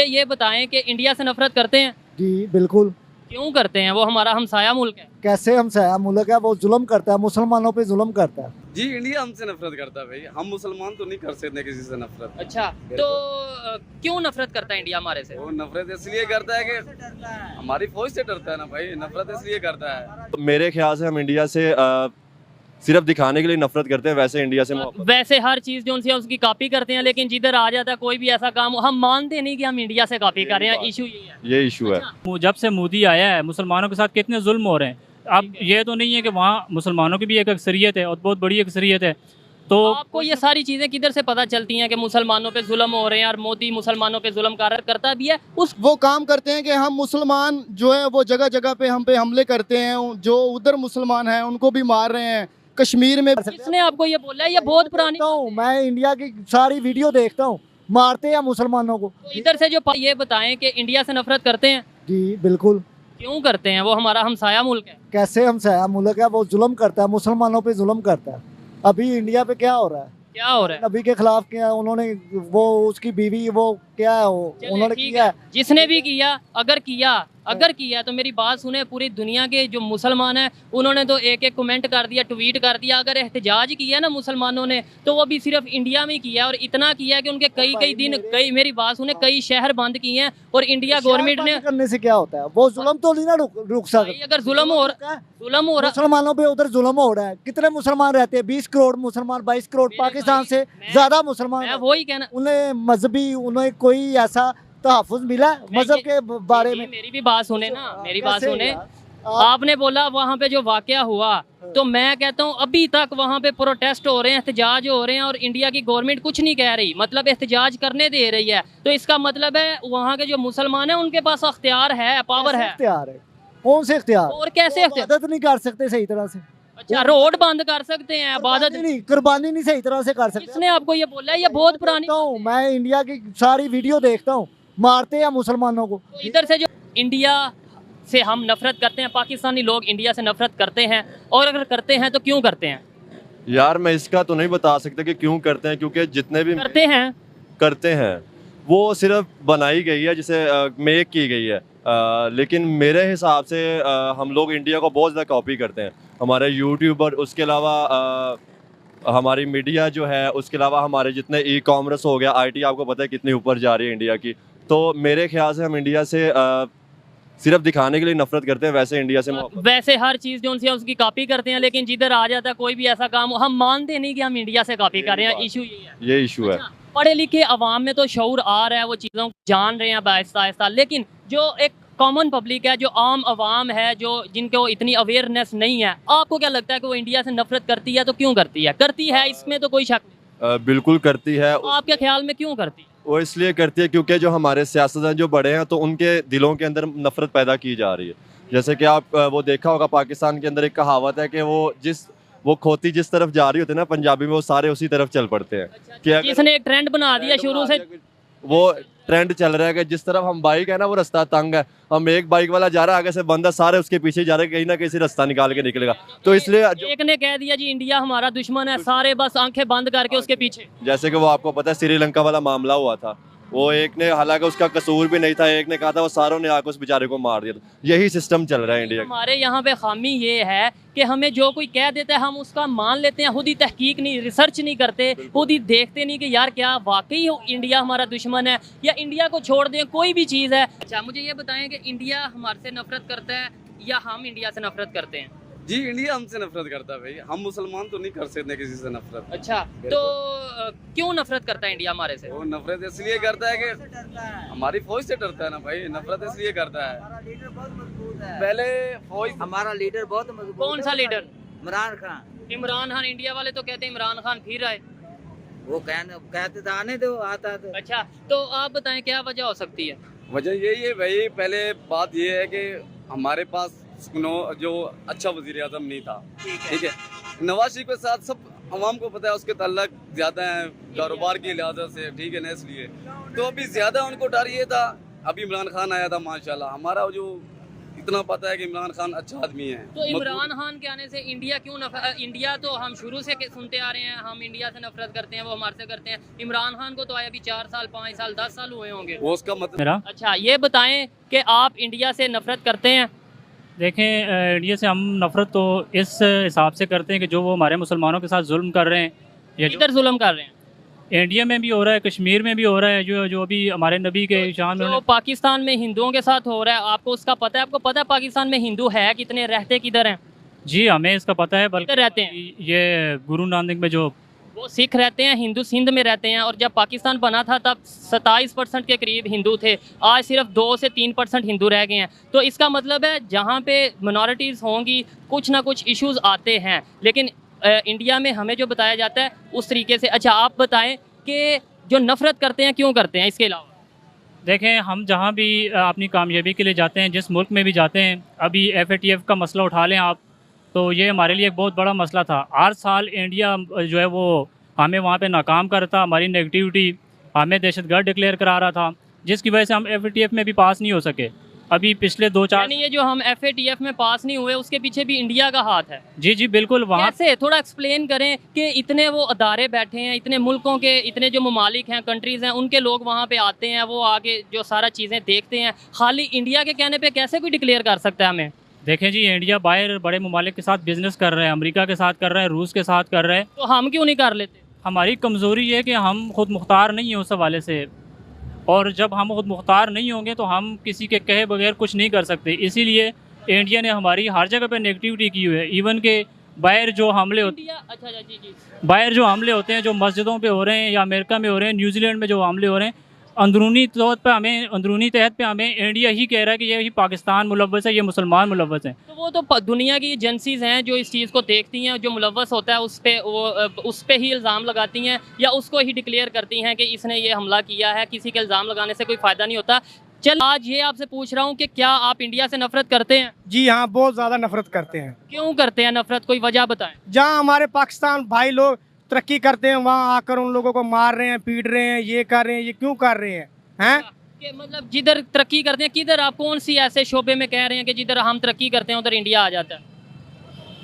ये बताएं कि इंडिया से नफरत करते हैं? जी बिल्कुल। क्यों करते हैं? वो हमारा हमसाया मुल्क है। कैसे हमसाया मुल्क है, वो जुल्म करता है, मुसलमानों पे जुल्म करता है। जी इंडिया हमसे नफरत करता है भाई, हम मुसलमान तो नहीं कर सकते किसी से नफरत। अच्छा, तो क्यों नफरत करता है इंडिया हमारे से? वो नफरत इसलिए करता है कि हमारी फौज से डरता है ना भाई, नफरत इसलिए करता है। तो मेरे ख्याल से हम इंडिया से सिर्फ दिखाने के लिए नफरत करते हैं, वैसे इंडिया से मोहब्बत। वैसे हर चीज जो उनसे उसकी कॉपी करते हैं, लेकिन जिधर आ जाता है कोई भी ऐसा काम हम मानते नहीं कि हम इंडिया से कॉपी कर रहे हैं। इशू यही है, ये इशू है। जब से मोदी आया है मुसलमानों के साथ कितने जुल्म हो रहे हैं। अब ये तो नहीं है कि वहाँ मुसलमानों की भी एक अक्सरियत है और बहुत बड़ी अक्सरियत है। तो आपको ये सारी चीजें किधर से पता चलती हैं कि मुसलमानों पे जुल्म हो रहे हैं और मोदी मुसलमानों पे जुल्म करता भी है? उस वो काम करते हैं कि हम मुसलमान जो है वो जगह जगह पे हम पे हमले करते हैं, जो उधर मुसलमान हैं उनको भी मार रहे हैं। कश्मीर में किसने आपको ये बोला है? ये बहुत पुरानी मैं इंडिया की सारी वीडियो देखता हूँ, मारते हैं मुसलमानों को। इधर से जो ये बताएं कि इंडिया से नफरत करते हैं? जी बिल्कुल। क्यों करते हैं? वो हमारा हमसाया मुल्क है। कैसे हमसाया मुल्क है, वो जुल्म करता है, मुसलमानों पे जुल्म करता है। अभी इंडिया पे क्या हो रहा है? क्या हो रहा है? नबी के खिलाफ किया उन्होंने, वो उसकी बीवी वो क्या है वो चलिए, उन्होंने ठीक किया है। जिसने भी किया, अगर किया तो मेरी बात सुने, पूरी दुनिया के जो मुसलमान हैं उन्होंने तो एक एक कमेंट कर दिया, ट्वीट कर दिया। अगर एहतजाज किया ना मुसलमानों ने, तो वो भी सिर्फ इंडिया में किया, और इतना किया कि उनके कई दिन मेरी बात सुने, कई शहर बंद किए हैं। और इंडिया गवर्नमेंट ने करने से क्या होता है? वो जुल्म तो नहीं ना रुक सकता। अगर जुल्म हो रहा मुसलमानों पे उधर जुल्म हो रहा है। कितने मुसलमान रहते हैं? 20 करोड़ मुसलमान, 22 करोड़ पाकिस्तान से ज्यादा मुसलमान। मैं वही कहना, उन्हें मजहबी, उन्हें कोई ऐसा तहफ़्फ़ुज़ मिला मजहब के बारे में? मेरी भी बात सुने ना, मेरी बात कैसे सुने। यार? आपने बोला वहाँ पे जो वाकया हुआ, तो मैं कहता हूँ अभी तक वहाँ पे प्रोटेस्ट हो रहे हैं, एहतजाज हो रहे हैं, और इंडिया की गवर्नमेंट कुछ नहीं कह रही, मतलब एहतजाज करने दे रही है। तो इसका मतलब है वहाँ के जो मुसलमान हैं उनके पास अख्तियार है, पावर है। इख्तियार है? कौन से इख्तियार? और कैसे इबादत नहीं कर सकते सही तरह से? अच्छा, रोड बंद कर सकते हैं, इबादत नहीं, कुर्बानी नहीं सही तरह से कर सकते। किसने आपको ये बोला है? ये बहुत पुरानी हूँ मैं, इंडिया की सारी वीडियो देखता हूँ, मारते हैं मुसलमानों को। तो इधर से जो इंडिया से हम नफरत करते हैं, पाकिस्तानी लोग इंडिया से नफरत करते हैं, और अगर करते हैं तो क्यों करते हैं? यार मैं इसका तो नहीं बता सकता कि क्यों करते हैं, क्योंकि जितने भी करते हैं वो सिर्फ बनाई गई है, जिसे मेक की गई है। लेकिन मेरे हिसाब से हम लोग इंडिया को बहुत ज़्यादा कॉपी करते हैं। हमारे यूट्यूबर, उसके अलावा हमारी मीडिया जो है, उसके अलावा हमारे जितने ई कॉमर्स हो गया, IT आपको पता है कितनी ऊपर जा रही है इंडिया की। तो मेरे ख्याल से हम इंडिया से सिर्फ दिखाने के लिए नफरत करते हैं, वैसे इंडिया से मोहब्बत। वैसे हर चीज जो उनसे उसकी कॉपी करते हैं, लेकिन जिधर आ जाता है कोई भी ऐसा काम हम मानते नहीं कि हम इंडिया से कॉपी कर रहे हैं। इशू यही है, ये इशू है। अच्छा, पढ़े लिखे अवाम में तो शऊर आ रहा है, वो चीज़ों को जान रहे हैं आहिस्ता आहिस्ता, लेकिन जो एक कॉमन पब्लिक है, जो आम अवाम है, जो जिनको इतनी अवेयरनेस नहीं है, आपको क्या लगता है कि वो इंडिया से नफरत करती है? तो क्यों करती है? करती है, इसमें तो कोई शक नहीं। बिल्कुल करती है। आपके ख्याल में क्यों करती है? वो इसलिए करती है क्योंकि जो हमारे सियासतदान जो बड़े हैं, तो उनके दिलों के अंदर नफरत पैदा की जा रही है। जैसे कि आप वो देखा होगा, पाकिस्तान के अंदर एक कहावत है कि वो खोती जिस तरफ जा रही होती है ना पंजाबी में, वो सारे उसी तरफ चल पड़ते हैं। कि जिसने एक ट्रेंड बना दिया शुरू से, वो ट्रेंड चल रहा है कि जिस तरफ हम बाइक है ना, वो रास्ता तंग है, हम एक बाइक वाला जा रहा है, आगे से बंदा, सारे उसके पीछे जा रहे हैं, कहीं ना कहीं रास्ता निकाल के निकलेगा। तो इसलिए एक ने कह दिया जी इंडिया हमारा दुश्मन है, सारे बस आंखें बंद करके उसके पीछे। जैसे कि वो आपको पता है श्रीलंका वाला मामला हुआ था, वो एक ने, हालांकि उसका कसूर भी नहीं था, एक ने कहा था, वो सारों ने आकर उस बेचारे को मार दिया था। यही सिस्टम चल रहा है इंडिया का। हमारे यहाँ पे खामी ये है कि हमें जो कोई कह देता है हम उसका मान लेते हैं, खुद ही तहकीक नहीं, रिसर्च नहीं करते, खुद ही देखते नहीं कि यार क्या वाकई इंडिया हमारा दुश्मन है, या इंडिया को छोड़ दें, कोई भी चीज़ है। अच्छा, मुझे ये बताएं कि इंडिया हमारे से नफरत करता है या हम इंडिया से नफरत करते हैं? जी इंडिया हमसे नफरत करता है भाई, हम मुसलमान तो नहीं कर सकते किसी से नफरत। अच्छा, तो क्यों नफरत करता है इंडिया हमारे से? वो नफरत इसलिए करता है कि हमारी फौज से डरता है ना भाई, नफरत इसलिए करता है। पहले फौज, हमारा लीडर बहुत मजबूत। कौन सा लीडर? इमरान खान। इमरान खान। इंडिया वाले तो कहते हैं इमरान खान फिर आए। वो कहते तो आने दो, आता तो। अच्छा, तो आप बताएं क्या वजह हो सकती है? वजह यही है भाई, पहले बात ये है कि हमारे पास जो अच्छा वजीर आजम नहीं था, ठीक है। नवाज शरीफ के साथ सब अवाम को पता है उसके ताल्लुक ज़्यादा है कारोबार की लिहाजा से, ठीक है ना, इसलिए तो अभी ज़्यादा उनको डर ये था। अभी इमरान खान आया था, माशाल्लाह हमारा जो इतना पता है कि इमरान खान अच्छा आदमी है। तो इमरान खान के आने से इंडिया क्यों इंडिया तो हम शुरू से सुनते आ रहे हैं, हम इंडिया से नफरत करते हैं, वो हमारे से करते हैं। इमरान खान को तो आए अभी 4 साल 5 साल 10 साल हुए होंगे। वो उसका मतलब मेरा अच्छा ये बताएं कि आप इंडिया से नफरत करते हैं? देखें, इंडिया से हम नफ़रत तो इस हिसाब से करते हैं कि जो वो हमारे मुसलमानों के साथ जुल्म कर रहे हैं, या जो किधर जुल्म कर रहे हैं? इंडिया में भी हो रहा है, कश्मीर में भी हो रहा है, जो अभी हमारे नबी के शान में जो पाकिस्तान में हिंदुओं के साथ हो रहा है, आपको उसका पता है? आपको पता है पाकिस्तान में हिंदू है कितने, रहते किधर हैं? जी हमें इसका पता है, किधर बल्कि रहते हैं? ये गुरु नानक में जो वो सिख रहते हैं, हिंदू सिंध में रहते हैं। और जब पाकिस्तान बना था तब 27% के करीब हिंदू थे, आज सिर्फ 2 से 3% हिंदू रह गए हैं। तो इसका मतलब है जहाँ पे मिनॉरिटीज़ होंगी कुछ ना कुछ इश्यूज आते हैं, लेकिन इंडिया में हमें जो बताया जाता है उस तरीके से। अच्छा आप बताएं कि जो नफ़रत करते हैं क्यों करते हैं, इसके अलावा? देखें, हम जहाँ भी अपनी कामयाबी के लिए जाते हैं, जिस मुल्क में भी जाते हैं, अभी FATF का मसला उठा लें आप, तो ये हमारे लिए एक बहुत बड़ा मसला था। हर साल इंडिया जो है वो हमें वहाँ पे नाकाम करता, हमारी नेगेटिविटी हमें दहशतगर्द डिक्लेयर करा रहा था, जिसकी वजह से हम FATF में भी पास नहीं हो सके। अभी पिछले 2-4 यानी ये जो हम FATF में पास नहीं हुए उसके पीछे भी इंडिया का हाथ है? जी बिल्कुल। वहाँ कैसे, थोड़ा एक्सप्लेन करें कि इतने वो अदारे बैठे हैं, इतने मुल्कों के, इतने जो ममालिक हैं, कंट्रीज़ हैं, उनके लोग वहाँ पे आते हैं, वो आके जो सारा चीज़ें देखते हैं, खाली इंडिया के कहने पे कैसे कोई डिक्लेयर कर सकता है हमें? देखें जी, इंडिया बाहर बड़े ममालिक के साथ बिजनेस कर रहे हैं, अमेरिका के साथ कर रहे हैं, रूस के साथ कर रहे हैं। तो हम क्यों नहीं कर लेते? हमारी कमज़ोरी है कि हम खुद मुख्तार नहीं हैं उस हवाले से, और जब हम खुद मुख्तार नहीं होंगे तो हम किसी के कहे बगैर कुछ नहीं कर सकते। इसीलिए इंडिया ने हमारी हर जगह पे नेगेटिविटी की हुई है। इवन के बाहर जो हमले होते अच्छा जी बाहर जो हमले होते हैं, जो मस्जिदों पे हो रहे हैं या अमेरिका में हो रहे हैं, न्यूजीलैंड में जो हमले हो रहे हैं, अंदरूनी तौर पर अंदरूनी तहत पे हमें इंडिया ही कह रहा है कि ये पाकिस्तान मुलव्वस है, ये मुसलमान मुलव्वस हैं। तो वो तो दुनिया की एजेंसीज हैं जो इस चीज़ को देखती हैं, जो मुलव्वस होता है उस पे ही इल्ज़ाम लगाती हैं या उसको ही डिक्लेयर करती हैं कि इसने ये हमला किया है। किसी के इल्ज़ाम लगाने से कोई फ़ायदा नहीं होता। चल आज ये आपसे पूछ रहा हूँ कि क्या आप इंडिया से नफरत करते हैं? जी हाँ, बहुत ज़्यादा नफरत करते हैं। क्यों करते हैं नफरत, कोई वजह बताएं। जहाँ हमारे पाकिस्तान भाई लोग तरक्की करते हैं वहाँ आकर उन लोगों को मार रहे हैं, पीट रहे हैं, ये कर रहे हैं, ये क्यों कर रहे हैं? कि मतलब जिधर तरक्की करते हैं, किधर आप कौन सी ऐसे शोबे में कह रहे हैं कि जिधर हम तरक्की करते हैं उधर इंडिया आ जाता है?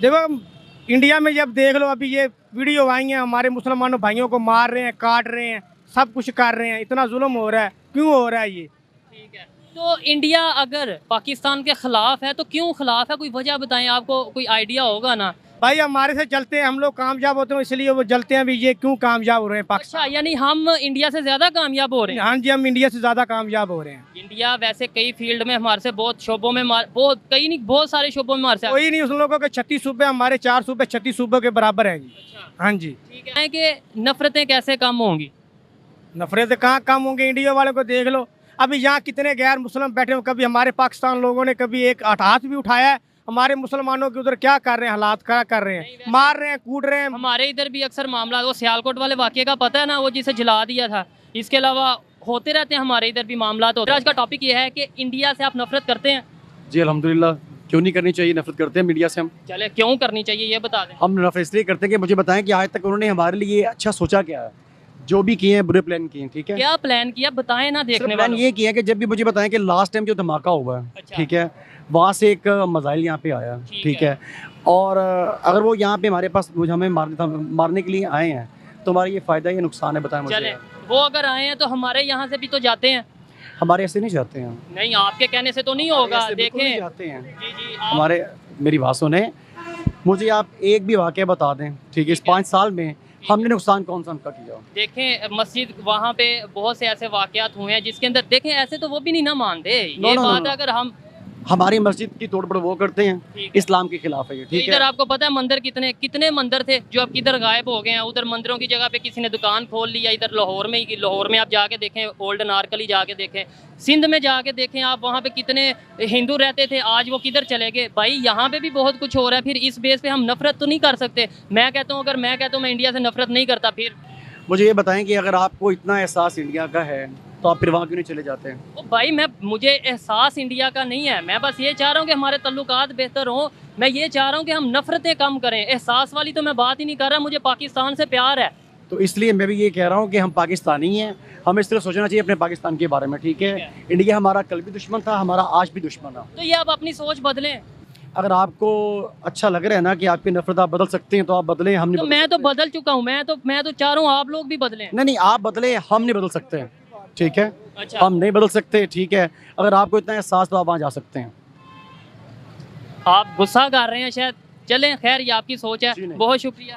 देखो इंडिया में जब देख लो, अभी ये वीडियो आई है, हमारे मुसलमानों भाइयों को मार रहे हैं, काट रहे हैं, सब कुछ कर रहे हैं, इतना जुल्म हो रहा है, क्यों हो रहा है ये? ठीक है, तो इंडिया अगर पाकिस्तान के खिलाफ है तो क्यों खिलाफ है, कोई वजह बताएं, आपको कोई आइडिया होगा ना। भाई हमारे से जलते हैं, हम लोग कामयाब होते हैं इसलिए वो जलते हैं भी, ये क्यों कामयाब हो रहे हैं पाकिस्तान? अच्छा, यानी हम इंडिया से ज्यादा कामयाब हो रहे हैं? हाँ जी, हम इंडिया से ज़्यादा कामयाब हो रहे हैं। इंडिया वैसे कई फील्ड में हमारे से बहुत शोबों में बहुत सारे शोबों में हमारे से कोई नहीं, उस लोगों के 36 सूबे, हमारे 4 सूबे 36 सूबों के बराबर है जी। अच्छा, हाँ जी। ठीक है कि नफरतें कैसे कम होंगी? नफरत कहाँ कम होंगी? इंडिया वालों को देख लो, अभी यहाँ कितने गैर मुस्लिम बैठे हैं, कभी हमारे पाकिस्तान लोगों ने कभी एक हाथ भी उठाया है हमारे मुसलमानों के उधर? क्या कर रहे हैं, हालात क्या कर रहे हैं? मार रहे हैं, कूट रहे हैं। हमारे इधर भी अक्सर मामला, वो सियालकोट वाले वाक़े का पता है ना, वो जिसे जला दिया था, इसके अलावा होते रहते हैं हमारे इधर भी मामला। तो आज का टॉपिक ये है कि इंडिया से आप नफरत करते हैं? जी अल्हम्दुलिल्लाह, क्यों नहीं करनी चाहिए, नफरत करते हैं मीडिया से हम। चले क्यों करनी चाहिए ये बता दें। हम नफरत इसलिए करते हैं कि मुझे बताएं कि आज तक उन्होंने हमारे लिए अच्छा सोचा क्या है, जो भी किए हैं बुरे प्लान किए हैं, ठीक है? क्या प्लान किया बताएं ना देखने प्लान वालों। ये किया है कि जब भी मुझे बताएं कि लास्ट टाइम जो धमाका हुआ है, अच्छा। ठीक है, वहाँ से एक मिसाइल यहाँ पे आया, ठीक है, और अगर वो यहाँ पे हमारे पास हमें मारने के लिए आए हैं तो हमारा ये फ़ायदा या नुकसान है, बताएं चले मुझे। वो अगर आए हैं तो हमारे यहाँ से भी तो जाते हैं। हमारे ऐसे नहीं जाते हैं। नहीं, आपके कहने से तो नहीं होगा। ऐसे बिल्कुल नहीं देखें जाते हैं जी जी हमारे, मेरी बात सुने, मुझे आप एक भी वाक़या बता दें, ठीक है, इस 5 साल में हमने नुकसान कौन सा उनका किया? देखें मस्जिद वहाँ पे बहुत से ऐसे वाक़यात हुए हैं जिसके अंदर देखें ऐसे तो वो भी नहीं ना मानते। ये बात अगर हम हमारी मस्जिद की तोड़-फोड़ वो करते हैं, ठीक है। इस्लाम के खिलाफ है ये, तो ठीक इधर है? आपको पता है मंदिर कितने मंदिर थे जो अब किधर गायब हो गए हैं। उधर मंदिरों की जगह पे किसी ने दुकान खोल लिया। इधर लाहौर में आप जाके देखें, ओल्ड नारकली जाके देखें, सिंध में जाके देखें आप, वहाँ पे कितने हिंदू रहते थे, आज वो किधर चले गए। भाई यहाँ पे भी बहुत कुछ हो रहा है, फिर इस बेस पे हम नफरत तो नहीं कर सकते। मैं कहता हूँ अगर मैं कहता हूँ मैं इंडिया से नफरत नहीं करता, फिर मुझे ये बताएं कि अगर आपको इतना एहसास इंडिया का है तो आप फिर वहाँ क्यों नहीं चले जाते हैं? ओ भाई मुझे एहसास इंडिया का नहीं है, मैं बस ये चाह रहा हूँ कि हमारे तल्लुकात बेहतर हों। मैं ये चाह रहा हूँ कि हम नफरतें कम करें। एहसास वाली तो मैं बात ही नहीं कर रहा, मुझे पाकिस्तान से प्यार है, तो इसलिए मैं भी ये कह रहा हूँ कि हम पाकिस्तानी हैं, हमें सिर्फ सोचना चाहिए अपने पाकिस्तान के बारे में, ठीक है। इंडिया हमारा कल भी दुश्मन था, हमारा आज भी दुश्मन है। तो ये आप अपनी सोच बदलें। अगर आपको अच्छा लग रहा है ना कि आपकी नफरत आप बदल सकते हैं तो आप बदलें, हम नहीं तो बदल मैं तो सकते। बदल चुका हूँ, मैं तो चाह रहा हूँ आप लोग भी बदलें। नहीं, आप बदले, हम नहीं बदल सकते, ठीक है। अच्छा, हम नहीं बदल सकते, ठीक है। अगर आपको इतना एहसास तो आप वहाँ जा सकते हैं। आप गुस्सा कर रहे हैं शायद, चलें खैर ये आपकी सोच है। जी नहीं। बहुत शुक्रिया।